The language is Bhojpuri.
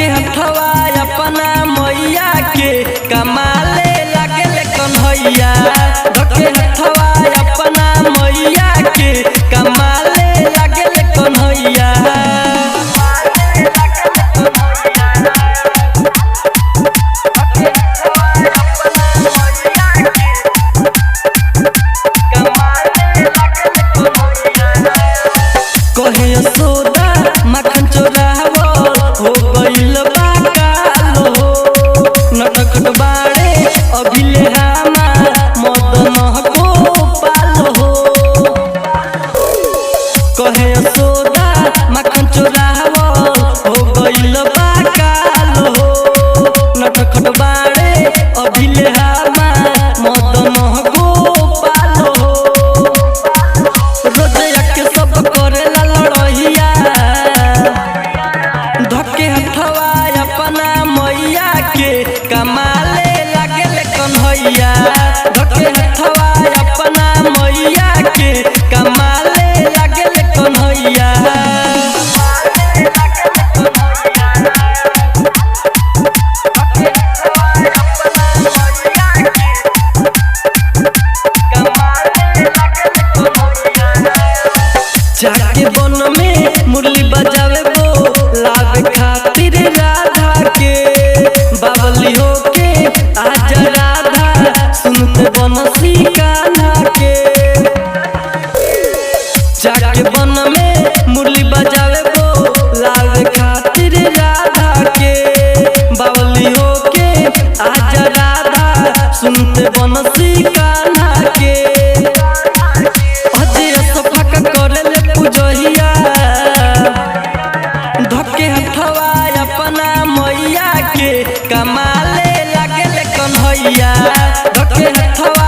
धके हथवा अपना मैया के कमाले लागल कन्हैया। धके हथवा अपना मैया के कमाले लागल कन्हैया। कहे यशोदा माखन चोरावल हो गइल बा काल हो। नटखट बाड़े अभिले हमार मदन गोपाल हो। कहे यशोदा माखन चोरावल हो गइल बा काल हो। नटखट बाड़े अभिले हमार मदन गोपाल हो। रोजया के सब करेला लड़हिया। धके हथवा अपना मैया के कमाले लागल कन्हैया। धके हथवा अपना मैया के कमाले लागल कन्हैया। जाके वन में मुरली बजावे वो लावे खातिर राधा के। बावली होके आजा राधा सुनते बंसी कान्हा के। जाके वन में मुरली बजावे वो लावे खातिर राधा के। बावली होके आजा राधा सुनते बंसी कान्हा के। पूजहिया धके हथवा अपना मैया के कमाले लागल कन्हैया। धके हथवा